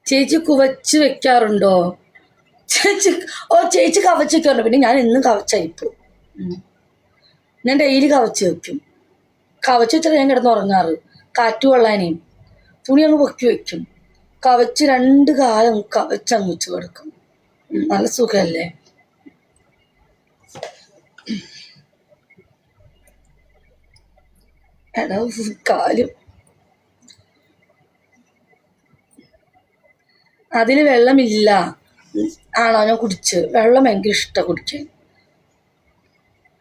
ചേച്ചി കുവച്ച് വെക്കാറുണ്ടോ? ചേച്ചി കവച്ച് വെക്കാറുണ്ട്. പിന്നെ ഞാൻ എന്നും കവച്ചയപ്പു. ഞാൻ ഡെയിലി കവച്ച് വെക്കും. കവച്ച് വെച്ചാൽ ഞാൻ കിടന്നുറങ്ങാറ്. കാറ്റ് കൊള്ളാനേ തുണി അങ്ങ് പൊക്കി വെക്കും. കവച്ച് 2 കാലം കവച്ചങ്ങ് വെച്ച് കിടക്കും. നല്ല സുഖമല്ലേ? എടാ കാലും അതിൽ വെള്ളമില്ല. ആണോ? ഞാൻ കുടിച്ച്. വെള്ളം ഭയങ്കര ഇഷ്ടമാണ് കുടിക്കാൻ.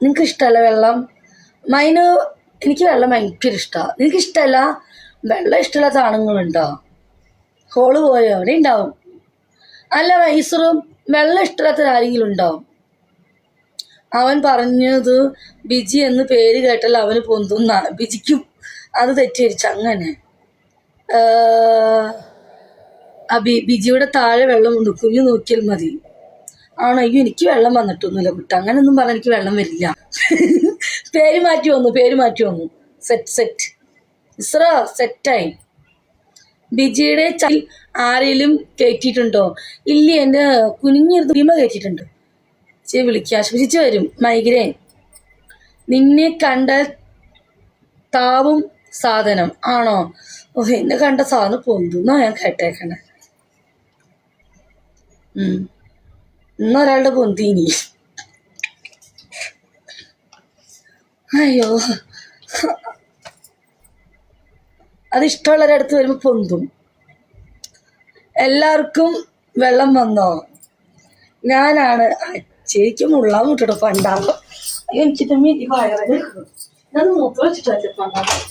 നിങ്ങൾക്ക് ഇഷ്ടമല്ല വെള്ളം? മൈന് എനിക്ക് വെള്ളം ഭയങ്കര ഇഷ്ടമാണ്. നിങ്ങൾക്ക് ഇഷ്ടമല്ല? വെള്ളം ഇഷ്ടമില്ലാത്ത ആണുങ്ങളുണ്ടോ? ഹോള് പോയോ? അവിടെ ഉണ്ടാവും. അല്ല മൈസൂറും വെള്ളം ഇഷ്ടമില്ലാത്ത ആരെങ്കിലും ഉണ്ടോ? അവൻ പറഞ്ഞത് ബിജി എന്ന് പേര് കേട്ടാൽ അവന് പൊന്തുന്നാണ്. ബിജിക്കും അത് തെറ്റിദ്ധരിച്ചു. അങ്ങനെ ബിജിയുടെ താഴെ വെള്ളമുണ്ട്, കുഞ്ഞു നോക്കിയാൽ മതി. ആണോ? അയ്യോ എനിക്ക് വെള്ളം വന്നിട്ടൊന്നുമില്ല കുട്ട. അങ്ങനെയൊന്നും പറഞ്ഞാൽ എനിക്ക് വെള്ളം വരില്ല. പേര് മാറ്റി വന്നു. സെറ്റ് ഇസ്ര സെറ്റായി. ബിജിയുടെ ആരെങ്കിലും കയറ്റിയിട്ടുണ്ടോ? ഇല്ല, എൻ്റെ കുനിഞ്ഞിരുന്ന് ഭീമ കയറ്റിയിട്ടുണ്ട്. വിളിക്കുക. ആശ്വസിച്ച് വരും. മൈഗ്രെയിൻ. നിന്നെ കണ്ട താവും സാധനം ആണോ? എന്നെ കണ്ട സാധനം പൊന്തുന്നാ ഞാൻ കേട്ടേക്കണേ. ഇന്നൊരാളുടെ പൊന്തിനി. അയ്യോ, അതിഷ്ടമുള്ളവരുടെ അടുത്ത് വരുമ്പോൾ പൊന്തും. എല്ലാവർക്കും വെള്ളം വന്നോ? ഞാനാണ്. ചേച്ചിക്ക് മുള്ളാൻ വിട്ടിട്ടോ പണ്ടാകും. എനിക്ക് തമ്മി വയറേ ഞാൻ മൂത്ത് വെച്ചിട്ടല്ലേ പണ്ടാകും.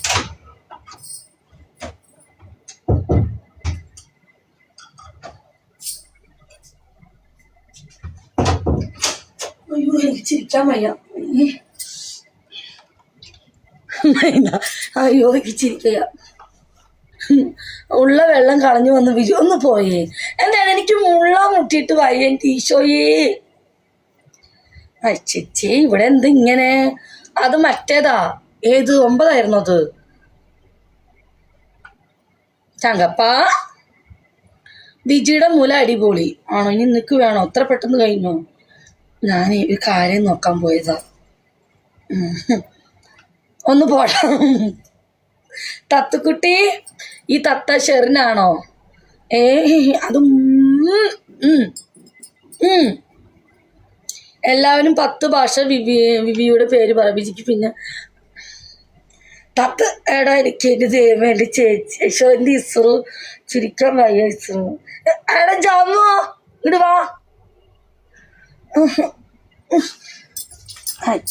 അയ്യോ എനിക്ക് ചിരിക്കാൻ വയ്യ. അയ്യോ എനിക്ക് ചിരിക്കയ്യ. ഉള്ള വെള്ളം കളഞ്ഞു വന്ന് വിജു ഒന്ന് പോയേ. എന്താണ് എനിക്ക് മുള്ള മുട്ടിയിട്ട് വയ്യ ഈശോയേ. ചേച്ചി ഇവിടെ എന്ത് ഇങ്ങനെ? അത് മറ്റേതാ. ഏത് 9 അത്? ചങ്കപ്പ ബിജിയുടെ മൂല അടിപൊളി ആണോ? ഇനി നിനക്ക് വേണോ? അത്ര പെട്ടെന്ന് കഴിഞ്ഞോ? ഞാൻ ഒരു കാര്യം നോക്കാൻ പോയതാ. ഒന്ന് പോടാ. തത്തുക്കുട്ടി, ഈ തത്ത ഷെറിനാണോ? അത് എല്ലാവരും 10 ഭാഷ വിവിയുടെ പേര് പറ. ബിജിക്ക് പിന്നെ തത്ത. എടാ എനിക്ക് എൻ്റെ വേണ്ടി ചേച്ചി യശോന്റെ ഇസ്രു ചുരുക്കാൻ വയ്യ. ഇസ്രു എടാ ജാമോ ഇടുവാ.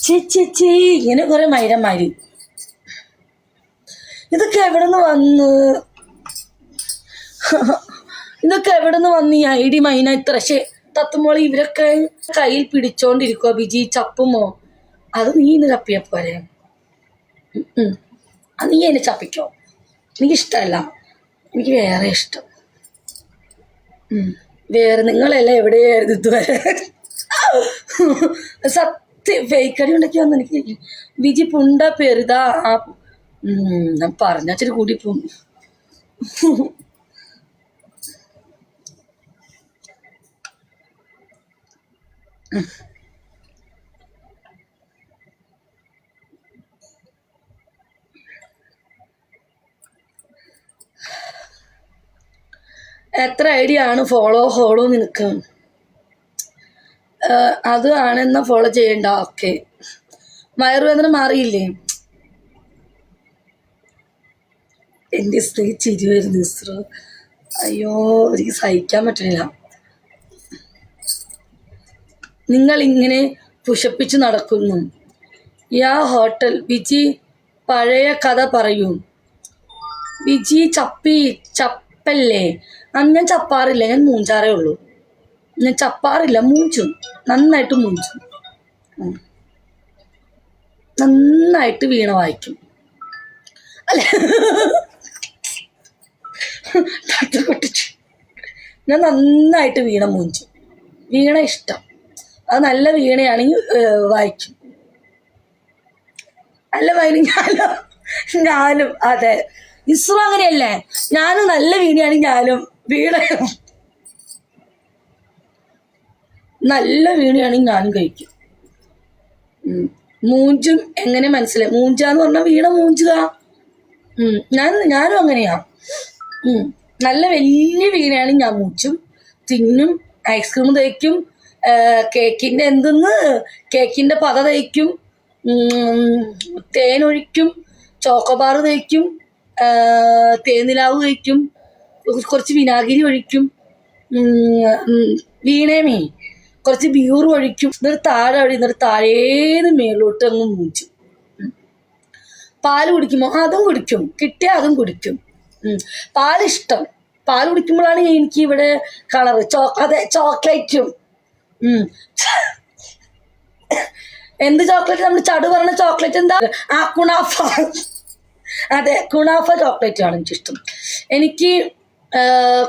ചേച്ചി ഇങ്ങനെ കുറെ മൈരന്മാര്. ഇതൊക്കെ എവിടെ നിന്ന് വന്ന് ഈ ഐഡി മൈന ഇത്ര? തത്തുമ്പോൾ ഇവരൊക്കെ കയ്യിൽ പിടിച്ചോണ്ടിരിക്കുക. ബിജി ചപ്പുമോ? അത് നീ ഇന്ന് ചപ്പിയപ്പോരെ. അത് നീ എന്നെ ചപ്പിക്കോ? എനിക്കിഷ്ടമല്ല. എനിക്ക് വേറെ ഇഷ്ടം. വേറെ നിങ്ങളെല്ലാം എവിടെയായിരുന്നു ഇതുവരെ? സത്യം ഫേക്കടി ഉണ്ടാക്കി വന്നു എനിക്ക്. ബിജി പുണ്ട പെരുതാ. ഞാൻ പറഞ്ഞിട്ട് കൂടിപ്പോ. എത്ര ഐഡിയ ആണ് ഫോളോ നിനക്ക്? അത് ആണെന്നാ ഫോളോ ചെയ്യണ്ട. ഓക്കെ. വയറുവേദന മാറിയില്ലേ? എൻ്റെ സ്ത്രീ ചിരി വരുന്നു ഇസ്രോ. അയ്യോ എനിക്ക് സഹിക്കാൻ പറ്റണില്ല. നിങ്ങൾ ഇങ്ങനെ പുഷപ്പിച്ച് നടക്കുന്നു. യാ ഹോട്ടൽ. ബിജി പഴയ കഥ പറയൂ. ബിജി ചപ്പല്ലേ? ഞാൻ ചപ്പാറില്ല. ഞാൻ മൂഞ്ചാറേ ഉള്ളൂ. ഞാൻ ചപ്പാറില്ല, മൂഞ്ചും. നന്നായിട്ട് മൂഞ്ചും. നന്നായിട്ട് വീണ വായിക്കും അല്ലേ? ഞാൻ നന്നായിട്ട് വീണ മൂഞ്ചും. വീണ ഇഷ്ടം. അത് നല്ല വീണയാണെങ്കിൽ വായിക്കും. അല്ല വൈകി ഞാനും അതെ. ഇസ്രോ അങ്ങനെയല്ലേ? ഞാനും നല്ല വീണയാണെങ്കിൽ ഞാനും വീണ നല്ല വീണയാണെങ്കിൽ ഞാനും കഴിക്കും. മൂഞ്ചും എങ്ങനെ മനസ്സിലായി? മൂഞ്ചാന്ന് പറഞ്ഞാൽ വീണ മൂഞ്ചുക. ഞാനും അങ്ങനെയാ. നല്ല വലിയ വീണയാണെങ്കിൽ ഞാൻ മൂച്ചും, തിന്നും, ഐസ്ക്രീം തയ്ക്കും, കേക്കിൻ്റെ കേക്കിൻ്റെ പത തയ്ക്കും, തേനൊഴിക്കും, ചോക്കോബാർ തയ്ക്കും, തേനിലാവ് തയ്ക്കും, കുറച്ച് വിനാഗിരി ഒഴിക്കും, വീണേമേ കുറച്ച് ബീർ ഒഴിക്കും, എന്നിട്ട് താഴേന്ന് മേലോട്ട് അങ്ങ് മൂച്ചു. പാല് കുടിക്കുമ്പോൾ അതും കുടിക്കും, കിട്ടിയാൽ അതും കുടിക്കും. പാലിഷ്ടം. പാല് കുടിക്കുമ്പോഴാണ് എനിക്ക് ഇവിടെ കളറ് അതെ ചോക്ലേറ്റും. എന്ത് ചോക്ലേറ്റ്? നമ്മൾ ചടു പറഞ്ഞ ചോക്ലേറ്റ് എന്താ? കുണാഫ. അതെ, കുണാഫ ചോക്ലേറ്റ് ആണ് എനിക്കിഷ്ടം. എനിക്ക്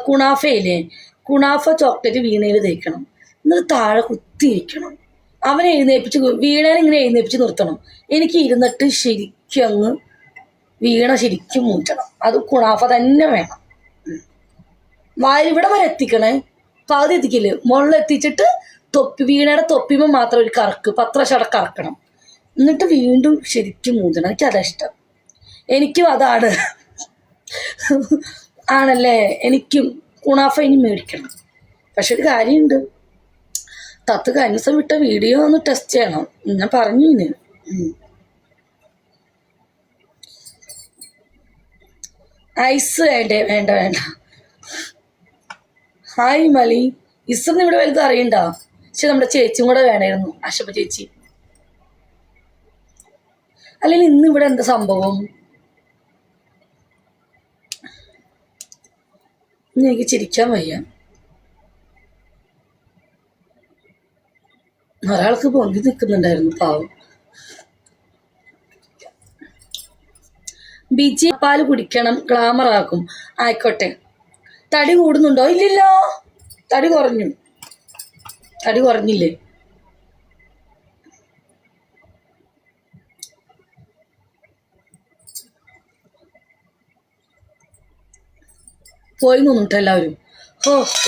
കുണാഫയില്ലേ, കുണാഫ ചോക്ലേറ്റ് വീണയിൽ തേക്കണം, എന്നിട്ട് താഴെ കുത്തിയിരിക്കണം. അവനെ വീണേനെ ഇങ്ങനെ എഴുന്നേപ്പിച്ച് നിർത്തണം. എനിക്ക് ഇരുന്നിട്ട് ശരിക്കും അങ്ങ് വീണ ശരിക്കും മൂറ്റണം. അത് കുണാഫ തന്നെ വേണം. ഇവിടെ വരെ എത്തിക്കണേ, പകുതി എത്തിക്കില്ലേ, മുകളിലെത്തിച്ചിട്ട് വീണയുടെ തൊപ്പിമ്പോൾ മാത്രം ഒരു കറക്ക് 10 പ്രാവശ്യം കറക്കണം. എന്നിട്ട് വീണ്ടും ശരിക്കും മൂറ്റണം. എനിക്കതാ ഇഷ്ടം. എനിക്കും അതാണ്. ആണല്ലേ? എനിക്കും കുണാഫ ഇനി മേടിക്കണം. പക്ഷെ ഒരു കാര്യമുണ്ട്, തത്ത് കഴിഞ്ഞ ദിവസം വിട്ട വീഡിയോ ഒന്ന് ടെസ്റ്റ് ചെയ്യണം. ഞാൻ പറഞ്ഞു. ഐസ് വേണ്ട. ഹായ് മലി. ഇസൊന്നും ഇവിടെ വലുത് അറിയണ്ട. പക്ഷെ നമ്മുടെ ചേച്ചിയും കൂടെ വേണമായിരുന്നു, അശോക ചേച്ചി. അല്ലെങ്കിൽ ഇന്ന് ഇവിടെ എന്താ സംഭവം? ഇന്ന് എനിക്ക് ചിരിക്കാൻ വയ്യ. ഒരാൾക്ക് പൊന്തി നിൽക്കുന്നുണ്ടായിരുന്നു, പാവം. ബിജി പാല് കുടിക്കണം, ഗ്ലാമർ ആക്കും. ആയിക്കോട്ടെ. തടി കൂടുന്നുണ്ടോ? ഇല്ലല്ലോ, തടി കുറഞ്ഞില്ലേ? പോയി നിന്നിട്ട് എല്ലാവരും.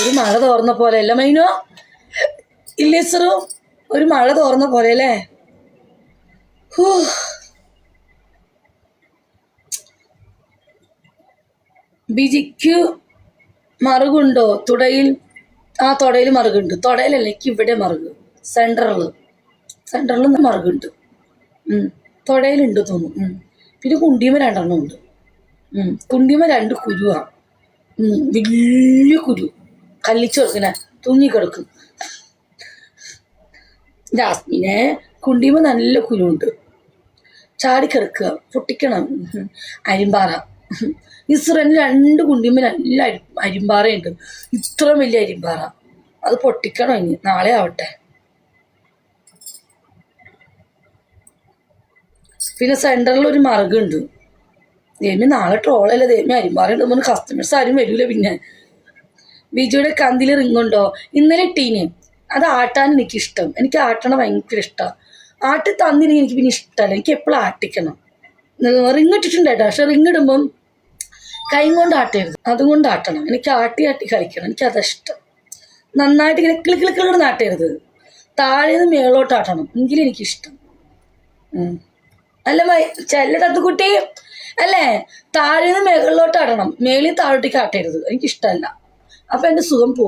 ഒരു മഴ തോർന്ന പോലെ അല്ല മൈനോ? ഇല്ലേ സറു? ഒരു മഴ തോർന്ന പോലെ അല്ലേ? ബിജിക്ക് മറുകുണ്ടോ തുടയിൽ? തുടയിൽ മറുകുണ്ട്. തുടയിലല്ല, എനിക്ക് ഇവിടെ മറുക്. സെൻട്രലിൽ മറുകുണ്ട്. തുടയിലുണ്ട് തോന്നുന്നു. പിന്നെ കുണ്ടിമ 2 ഉണ്ട്. കുണ്ടിമ 2 കുരുവാണ്. വലിയ കുരു കല്ലിച്ചു കൊടുക്കണ തൂങ്ങിക്കിടക്കും. ജാസ്മിനെ കുണ്ടിമ നല്ല കുരുണ്ട്, ചാടിക്കിടക്കുക, പൊട്ടിക്കണം. അരിമ്പാറ. ഇസ്രന് 2 കുണ്ടിമ നല്ല അരിമ്പാറയുണ്ട്. ഇത്ര വലിയ അരിമ്പാറ. അത് പൊട്ടിക്കണം ഇനി, നാളെ ആവട്ടെ. പിന്നെ സെൻറ്ററിൽ ഒരു മറുകുണ്ട്. ദേമി നാളെ ട്രോളല്ലേ ദേമി, അരിമ്പാറ കസ്റ്റമേഴ്സ് ആരും വരില്ല. പിന്നെ ബിജുയുടെ കന്തിൽ റിങ്ങുണ്ടോ? ഇന്നലെ ഇട്ടീന്. അത് ആട്ടാൻ എനിക്കിഷ്ടം. എനിക്ക് ആട്ടണം ഭയങ്കര ഇഷ്ടമാണ്. ആട്ടി തന്നില്ലെങ്കിൽ എനിക്ക് പിന്നെ ഇഷ്ടമല്ല. എനിക്ക് എപ്പോഴും ആട്ടിക്കണം. റിങ് ഇട്ടിട്ടുണ്ട് കേട്ടോ, പക്ഷെ റിങ് ഇടുമ്പം കൈ കൊണ്ട് ആട്ടരുത്, അതുകൊണ്ട് ആട്ടണം. എനിക്ക് ആട്ടി കഴിക്കണം, എനിക്കതിഷ്ടം. നന്നായിട്ട് ഇങ്ങനെ കിളിക്കിളിക്കിളിട്ട് നാട്ടരുത്, താഴേന്ന് മേളോട്ട് ആട്ടണം, എങ്കിലും എനിക്കിഷ്ടം. അല്ല ചെല്ല തത്തുക്കുട്ടി അല്ലേ, താഴേന്ന് മേളിലോട്ട് ആടണം, മേളിൽ താഴോട്ടേക്ക് ആട്ടരുത്, എനിക്കിഷ്ടമല്ല. അപ്പം എൻ്റെ സുഖം പോകും.